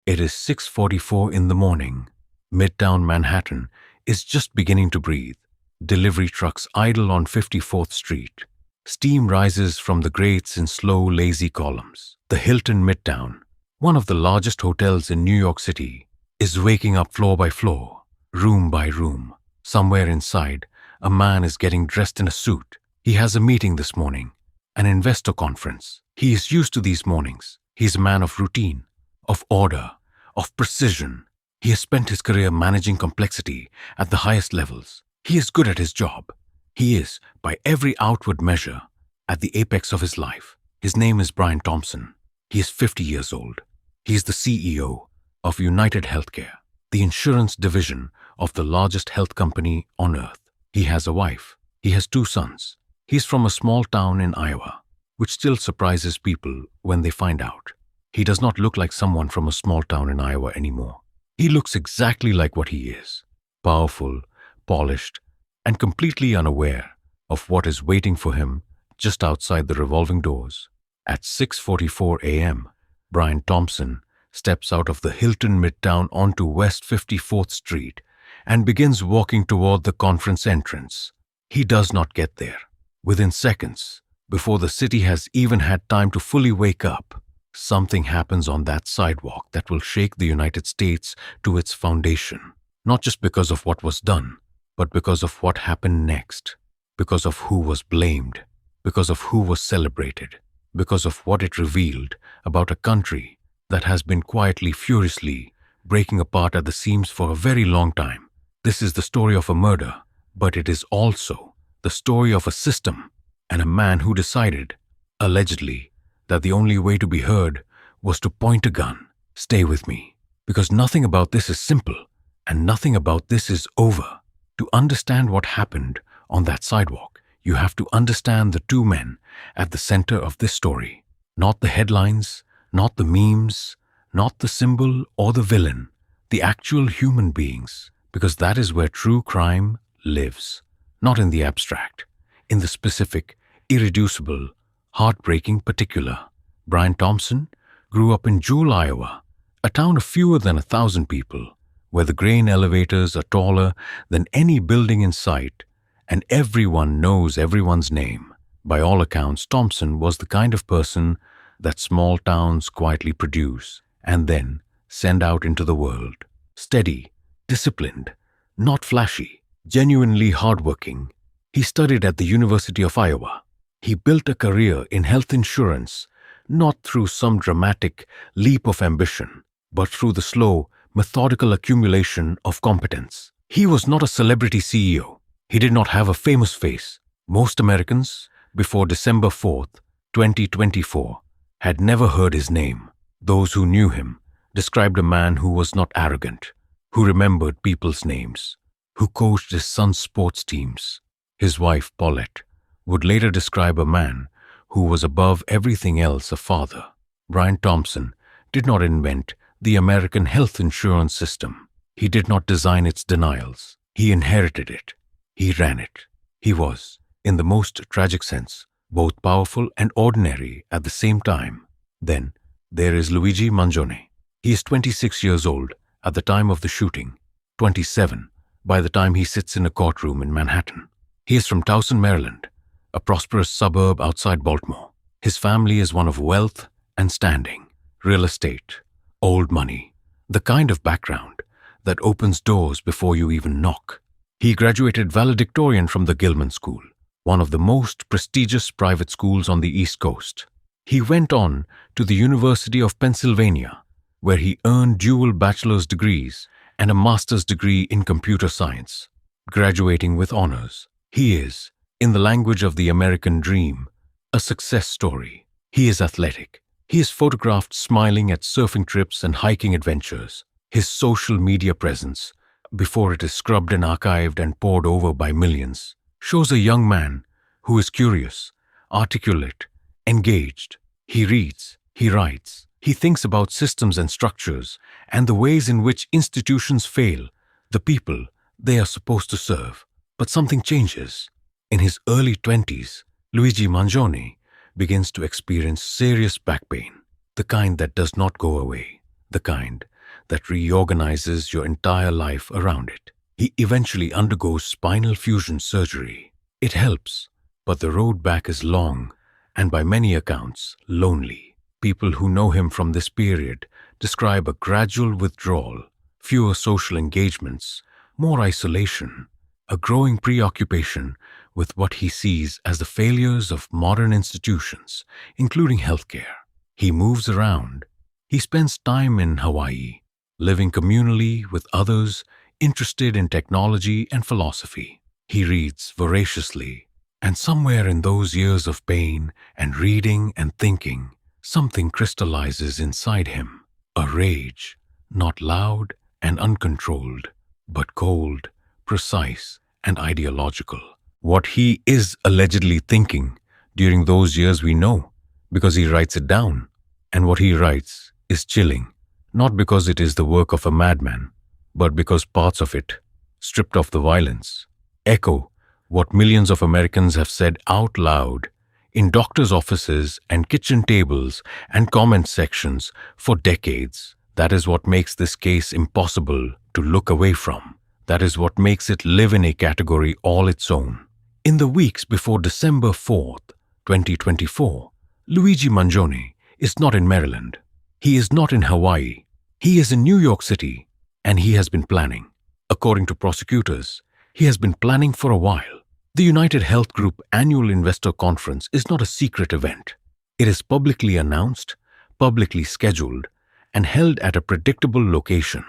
It is 6:44 in the morning. Midtown Manhattan is just beginning to breathe. Delivery trucks idle on 54th Street. Steam rises from the grates in slow, lazy columns. The Hilton Midtown, one of the largest hotels in New York City, is waking up floor by floor, room by room. Somewhere inside, a man is getting dressed in a suit. He has a meeting this morning, an investor conference. He is used to these mornings. He is a man of routine, of order, of precision. He has spent his career managing complexity at the highest levels. He is good at his job. He is, by every outward measure, at the apex of his life. His name is Brian Thompson. He is 50 years old. He is the CEO of UnitedHealthcare, the insurance division of the largest health company on earth. He has a wife. He has 2 sons. He is from a small town in Iowa, which still surprises people when they find out. He does not look like someone from a small town in Iowa anymore. He looks exactly like what he is: powerful, polished, and completely unaware of what is waiting for him just outside the revolving doors. At 6:44 a.m., Brian Thompson steps out of the Hilton Midtown onto West 54th Street and begins walking toward the conference entrance. He does not get there. Within seconds, before the city has even had time to fully wake up, something happens on that sidewalk that will shake the United States to its foundation, not just because of what was done, but because of what happened next, because of who was blamed, because of who was celebrated, because of what it revealed about a country that has been quietly, furiously breaking apart at the seams for a very long time. This is the story of a murder, but it is also the story of a system and a man who decided, allegedly, that the only way to be heard was to point a gun. Stay with me, because nothing about this is simple, and nothing about this is over. To understand what happened on that sidewalk, you have to understand the 2 men at the center of this story. Not the headlines, not the memes, not the symbol or the villain, the actual human beings, because that is where true crime lives. Not in the abstract, in the specific, irreducible, heartbreaking particular. Brian Thompson grew up in Jewel, Iowa, a town of fewer than 1,000 people, where the grain elevators are taller than any building in sight, and everyone knows everyone's name. By all accounts, Thompson was the kind of person that small towns quietly produce and then send out into the world. Steady, disciplined, not flashy, genuinely hardworking. He studied at the University of Iowa. He built a career in health insurance, not through some dramatic leap of ambition, but through the slow, methodical accumulation of competence. He was not a celebrity CEO. He did not have a famous face. Most Americans, before December 4th, 2024, had never heard his name. Those who knew him described a man who was not arrogant, who remembered people's names, who coached his son's sports teams. His wife, Paulette, would later describe a man who was above everything else a father. Brian Thompson did not invent the American health insurance system. He did not design its denials. He inherited it. He ran it. He was, in the most tragic sense, both powerful and ordinary at the same time. Then, there is Luigi Mangione. He is 26 years old at the time of the shooting, 27 by the time he sits in a courtroom in Manhattan. He is from Towson, Maryland, a prosperous suburb outside Baltimore. His family is one of wealth and standing, real estate, old money, the kind of background that opens doors before you even knock. He graduated valedictorian from the Gilman School, one of the most prestigious private schools on the East Coast. He went on to the University of Pennsylvania, where he earned dual bachelor's degrees and a master's degree in computer science, graduating with honors. He is, in the language of the American dream, a success story. He is athletic. He is photographed smiling at surfing trips and hiking adventures. His social media presence, before it is scrubbed and archived and pored over by millions, shows a young man who is curious, articulate, engaged. He reads, he writes, he thinks about systems and structures and the ways in which institutions fail the people they are supposed to serve. But something changes. In his early 20s, Luigi Mangione begins to experience serious back pain, the kind that does not go away, the kind that reorganizes your entire life around it. He eventually undergoes spinal fusion surgery. It helps, but the road back is long and by many accounts lonely. People who know him from this period describe a gradual withdrawal, fewer social engagements, more isolation, a growing preoccupation with what he sees as the failures of modern institutions, including healthcare. He moves around. He spends time in Hawaii, living communally with others interested in technology and philosophy. He reads voraciously, and somewhere in those years of pain and reading and thinking, something crystallizes inside him. A rage, not loud and uncontrolled, but cold, precise, and ideological. What he is allegedly thinking during those years we know, because he writes it down. And what he writes is chilling, not because it is the work of a madman, but because parts of it, stripped of the violence, echo what millions of Americans have said out loud in doctors' offices and kitchen tables and comment sections for decades. That is what makes this case impossible to look away from. That is what makes it live in a category all its own. In the weeks before December 4th, 2024, Luigi Mangione is not in Maryland. He is not in Hawaii. He is in New York City, and he has been planning. According to prosecutors, he has been planning for a while. The United Health Group annual investor conference is not a secret event. It is publicly announced, publicly scheduled, and held at a predictable location,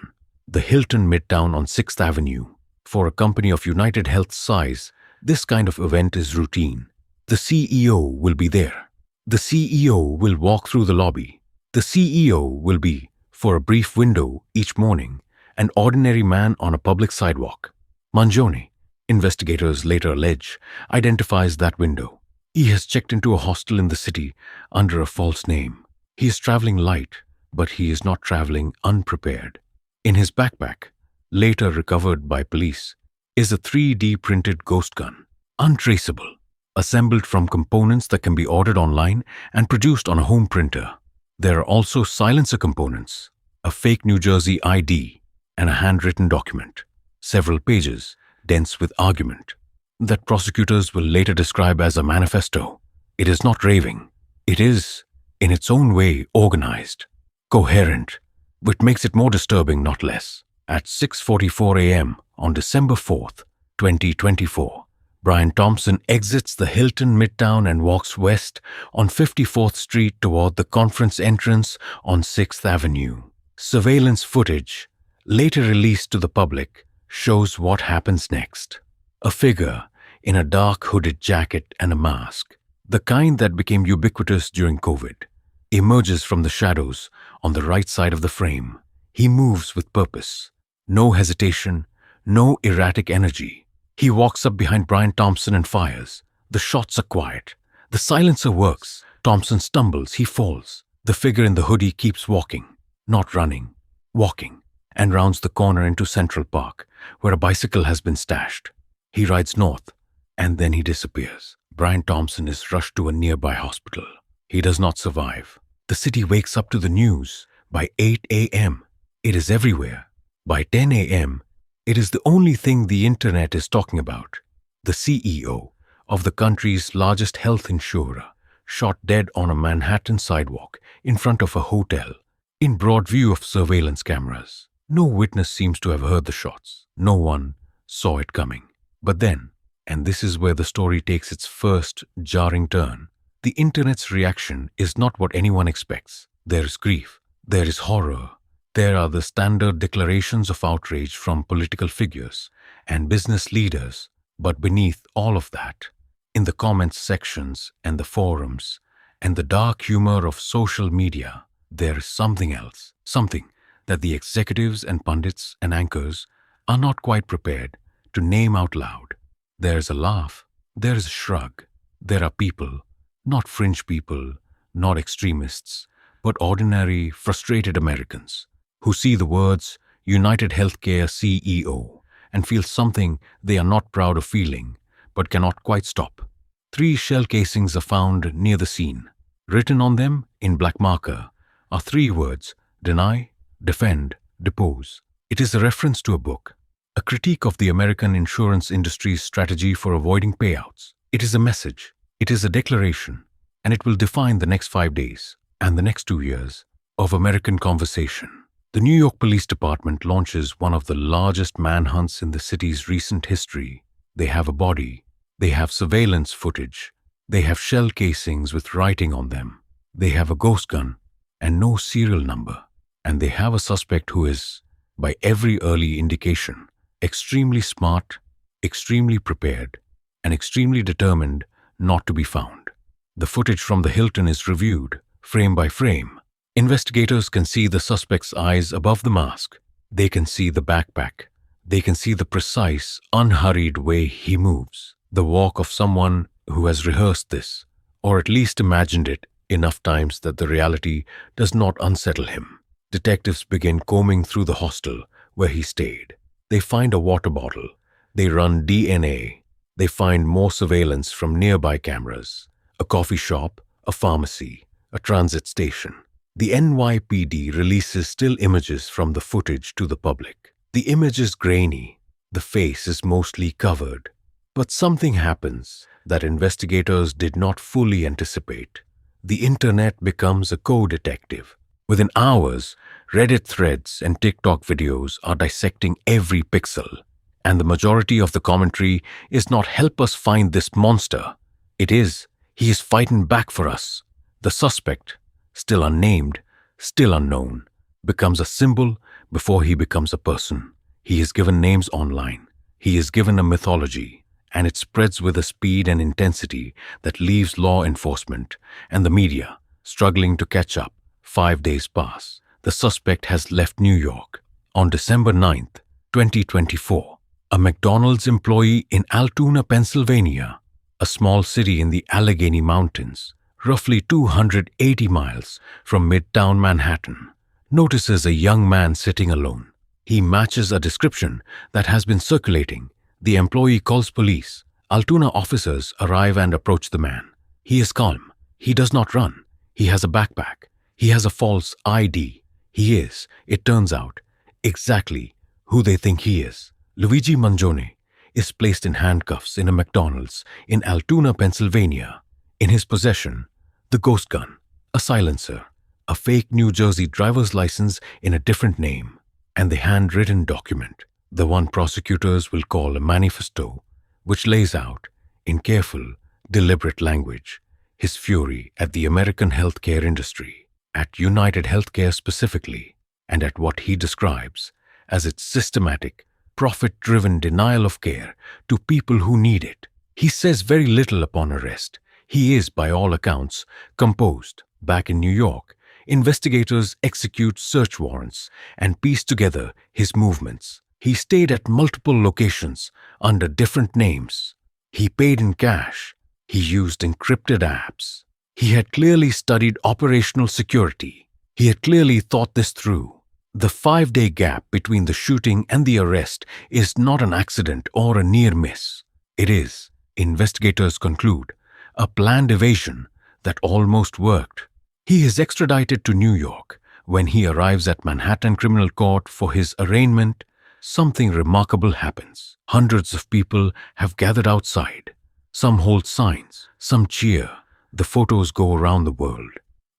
the Hilton Midtown on 6th Avenue. For a company of United Health's size, this kind of event is routine. The CEO will be there. The CEO will walk through the lobby. The CEO will be, for a brief window each morning, an ordinary man on a public sidewalk. Mangione, investigators later allege, identifies that window. He has checked into a hostel in the city under a false name. He is traveling light, but he is not traveling unprepared. In his backpack, later recovered by police, is a 3D printed ghost gun, untraceable, assembled from components that can be ordered online and produced on a home printer. There are also silencer components, a fake New Jersey ID, and a handwritten document, several pages, dense with argument, that prosecutors will later describe as a manifesto. It is not raving. It is, in its own way, organized, coherent, which makes it more disturbing, not less. At 6:44 a.m. on December 4th, 2024, Brian Thompson exits the Hilton Midtown and walks west on 54th Street toward the conference entrance on 6th Avenue. Surveillance footage, later released to the public, shows what happens next. A figure in a dark hooded jacket and a mask, the kind that became ubiquitous during COVID, emerges from the shadows on the right side of the frame. He moves with purpose, no hesitation, no erratic energy. He walks up behind Brian Thompson and fires. The shots are quiet. The silencer works. Thompson stumbles. He falls. The figure in the hoodie keeps walking, not running, walking, and rounds the corner into Central Park, where a bicycle has been stashed. He rides north, and then he disappears. Brian Thompson is rushed to a nearby hospital. He does not survive. The city wakes up to the news. By 8 a.m., it is everywhere. By 10 a.m., it is the only thing the internet is talking about. The CEO of the country's largest health insurer shot dead on a Manhattan sidewalk in front of a hotel, in broad view of surveillance cameras. No witness seems to have heard the shots. No one saw it coming. But then, and this is where the story takes its first jarring turn, the internet's reaction is not what anyone expects. There is grief. There is horror. There are the standard declarations of outrage from political figures and business leaders, but beneath all of that, in the comments sections and the forums and the dark humor of social media, there is something else, something that the executives and pundits and anchors are not quite prepared to name out loud. There is a laugh, there is a shrug, there are people, not fringe people, not extremists, but ordinary, frustrated Americans, who see the words UnitedHealthcare CEO and feel something they are not proud of feeling, but cannot quite stop. 3 shell casings are found near the scene. Written on them, in black marker, are 3 words: deny, defend, Depose. It is a reference to a book, a critique of the American insurance industry's strategy for avoiding payouts. It is a message. It is a declaration, and it will define the next 5 days and the next 2 years of American conversation. The New York Police Department launches one of the largest manhunts in the city's recent history. They have a body. They have surveillance footage. They have shell casings with writing on them. They have a ghost gun and no serial number. And they have a suspect who is, by every early indication, extremely smart, extremely prepared, and extremely determined not to be found. The footage from the Hilton is reviewed, frame by frame. Investigators can see the suspect's eyes above the mask. They can see the backpack. They can see the precise, unhurried way he moves. The walk of someone who has rehearsed this, or at least imagined it enough times that the reality does not unsettle him. Detectives begin combing through the hostel where he stayed. They find a water bottle. They run DNA. They find more surveillance from nearby cameras, a coffee shop, a pharmacy, a transit station. The NYPD releases still images from the footage to the public. The image is grainy. The face is mostly covered. But something happens that investigators did not fully anticipate. The internet becomes a co-detective. Within hours, Reddit threads and TikTok videos are dissecting every pixel. And the majority of the commentary is not "help us find this monster." It is, "he is fighting back for us." The suspect, still unnamed, still unknown, becomes a symbol before he becomes a person. He is given names online. He is given a mythology, and it spreads with a speed and intensity that leaves law enforcement and the media struggling to catch up. 5 days pass. The suspect has left New York. On December 9th, 2024, a McDonald's employee in Altoona, Pennsylvania, a small city in the Allegheny Mountains, roughly 280 miles from Midtown Manhattan, notices a young man sitting alone. He matches a description that has been circulating. The employee calls police. Altoona officers arrive and approach the man. He is calm. He does not run. He has a backpack. He has a false ID. He is, it turns out, exactly who they think he is. Luigi Mangione is placed in handcuffs in a McDonald's in Altoona, Pennsylvania. In his possession, the ghost gun, a silencer, a fake New Jersey driver's license in a different name, and the handwritten document, the one prosecutors will call a manifesto, which lays out, in careful, deliberate language, his fury at the American healthcare industry, at UnitedHealthcare specifically, and at what he describes as its systematic, profit-driven denial of care to people who need it. He says very little upon arrest. He is, by all accounts, composed. Back in New York, investigators execute search warrants and piece together his movements. He stayed at multiple locations under different names. He paid in cash. He used encrypted apps. He had clearly studied operational security. He had clearly thought this through. The 5-day gap between the shooting and the arrest is not an accident or a near miss. It is, investigators conclude, a planned evasion that almost worked. He is extradited to New York. When he arrives at Manhattan Criminal Court for his arraignment, something remarkable happens. Hundreds of people have gathered outside. Some hold signs, some cheer. The photos go around the world.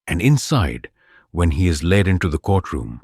And inside, when he is led into the courtroom,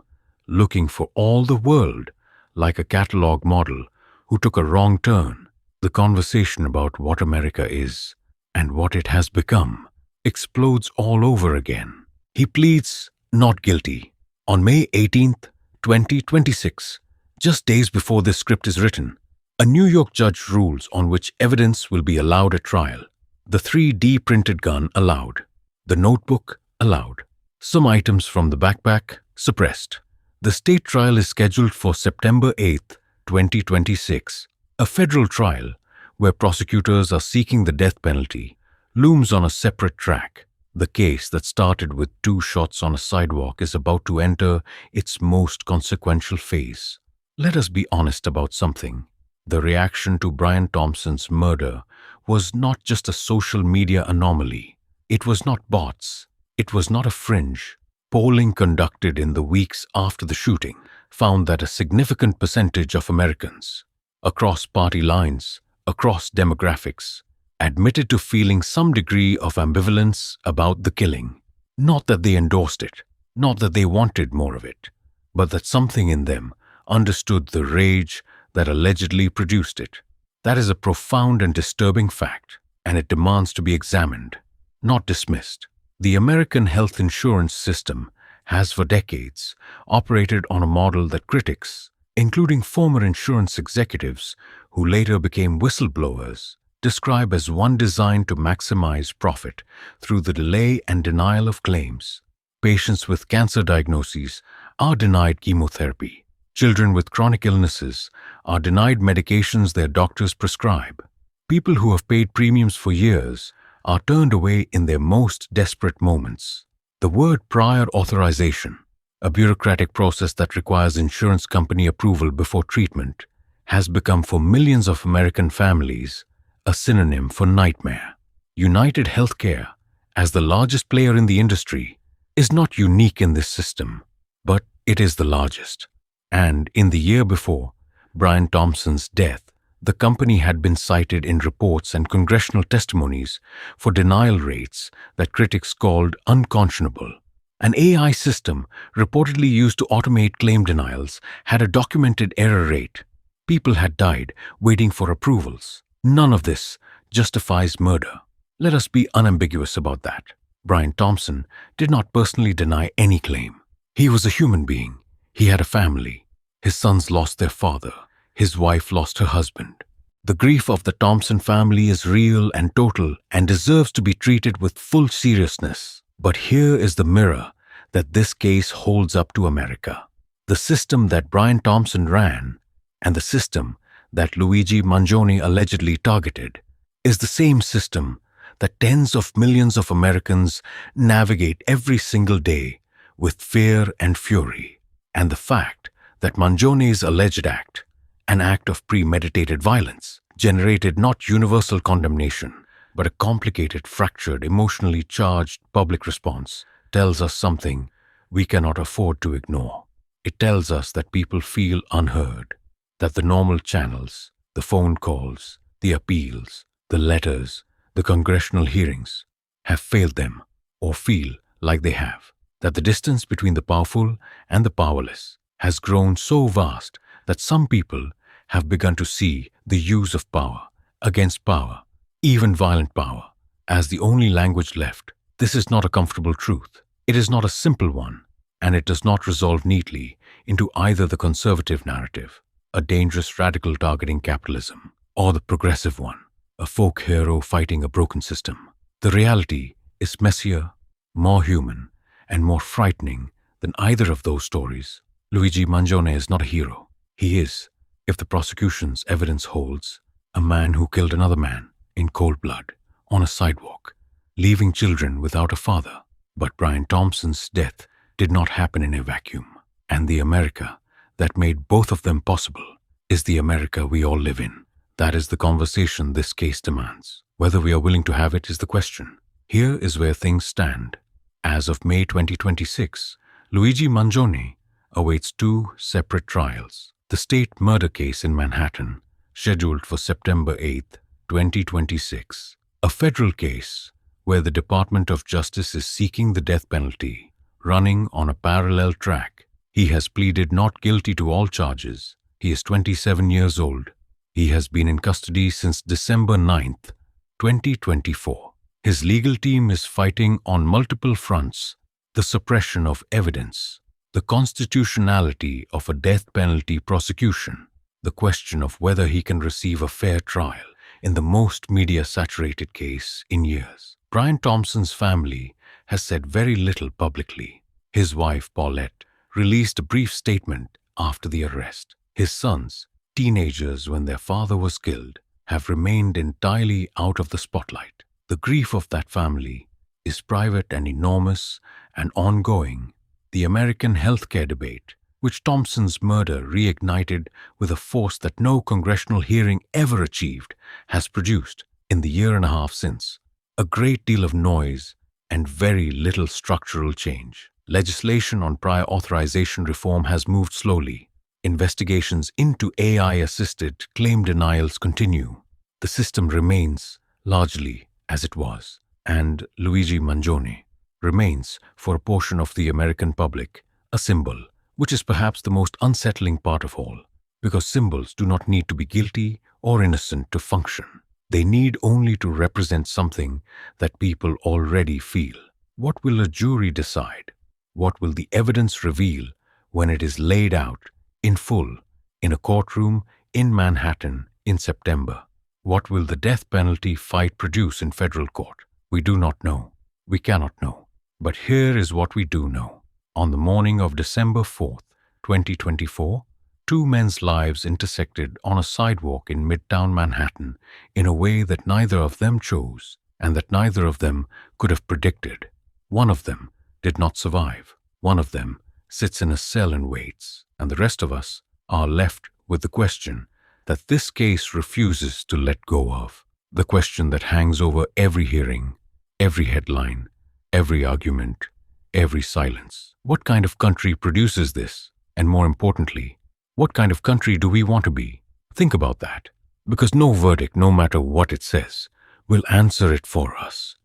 looking for all the world like a catalog model who took a wrong turn, the conversation about what America is and what it has become explodes all over again. He pleads not guilty. On May 18th, 2026, just days before this script is written, a New York judge rules on which evidence will be allowed at trial. The 3D printed gun allowed. The notebook allowed. Some items from the backpack suppressed. The state trial is scheduled for September 8th, 2026. A federal trial, where prosecutors are seeking the death penalty, looms on a separate track. The case that started with 2 shots on a sidewalk is about to enter its most consequential phase. Let us be honest about something. The reaction to Brian Thompson's murder was not just a social media anomaly. It was not bots. It was not a fringe. Polling conducted in the weeks after the shooting found that a significant percentage of Americans, across party lines, across demographics, admitted to feeling some degree of ambivalence about the killing. Not that they endorsed it, not that they wanted more of it, but that something in them understood the rage that allegedly produced it. That is a profound and disturbing fact, and it demands to be examined, not dismissed. The American health insurance system has for decades operated on a model that critics, including former insurance executives who later became whistleblowers, describe as one designed to maximize profit through the delay and denial of claims. Patients with cancer diagnoses are denied chemotherapy. Children with chronic illnesses are denied medications their doctors prescribe. People who have paid premiums for years are turned away in their most desperate moments. The word prior authorization, a bureaucratic process that requires insurance company approval before treatment, has become for millions of American families a synonym for nightmare. UnitedHealthcare, as the largest player in the industry, is not unique in this system, but it is the largest. And in the year before Brian Thompson's death, the company had been cited in reports and congressional testimonies for denial rates that critics called unconscionable. An AI system reportedly used to automate claim denials had a documented error rate. People had died waiting for approvals. None of this justifies murder. Let us be unambiguous about that. Brian Thompson did not personally deny any claim. He was a human being. He had a family. His sons lost their father. His wife lost her husband. The grief of the Thompson family is real and total and deserves to be treated with full seriousness. But here is the mirror that this case holds up to America. The system that Brian Thompson ran and the system that Luigi Mangione allegedly targeted is the same system that tens of millions of Americans navigate every single day with fear and fury. And the fact that Mangione's alleged act, an act of premeditated violence, generated not universal condemnation, but a complicated, fractured, emotionally charged public response, tells us something we cannot afford to ignore. It tells us that people feel unheard, that the normal channels, the phone calls, the appeals, the letters, the congressional hearings have failed them or feel like they have, that the distance between the powerful and the powerless has grown so vast that some people have begun to see the use of power against power, even violent power, as the only language left. This is not a comfortable truth. It is not a simple one, and it does not resolve neatly into either the conservative narrative, a dangerous radical targeting capitalism, or the progressive one, a folk hero fighting a broken system. The reality is messier, more human, and more frightening than either of those stories. Luigi Mangione is not a hero. He is, if the prosecution's evidence holds, a man who killed another man in cold blood on a sidewalk, leaving children without a father. But Brian Thompson's death did not happen in a vacuum, and the America that made both of them possible is the America we all live in. That is the conversation this case demands. Whether we are willing to have it is the question. Here is where things stand. As of May 2026, Luigi Mangione awaits 2 separate trials. The state murder case in Manhattan, scheduled for September 8, 2026. A federal case where the Department of Justice is seeking the death penalty, running on a parallel track. He has pleaded not guilty to all charges. He is 27 years old. He has been in custody since December 9th, 2024. His legal team is fighting on multiple fronts: the suppression of evidence, the constitutionality of a death penalty prosecution, the question of whether he can receive a fair trial in the most media-saturated case in years. Brian Thompson's family has said very little publicly. His wife, Paulette, released a brief statement after the arrest. His sons, teenagers when their father was killed, have remained entirely out of the spotlight. The grief of that family is private and enormous and ongoing. The American healthcare debate, which Thompson's murder reignited with a force that no congressional hearing ever achieved, has produced, in the year and a half since, a great deal of noise and very little structural change. Legislation on prior authorization reform has moved slowly. Investigations into AI-assisted claim denials continue. The system remains largely as it was, and Luigi Mangione remains, for a portion of the American public, a symbol, which is perhaps the most unsettling part of all, because symbols do not need to be guilty or innocent to function. They need only to represent something that people already feel. What will a jury decide? What will the evidence reveal when it is laid out in full in a courtroom in Manhattan in September? What will the death penalty fight produce in federal court? We do not know. We cannot know. But here is what we do know. On the morning of December 4th, 2024, two men's lives intersected on a sidewalk in Midtown Manhattan in a way that neither of them chose and that neither of them could have predicted. One of them did not survive. One of them sits in a cell and waits, and the rest of us are left with the question that this case refuses to let go of. The question that hangs over every hearing, every headline, every argument, every silence. What kind of country produces this? And more importantly, what kind of country do we want to be? Think about that, because no verdict, no matter what it says, will answer it for us.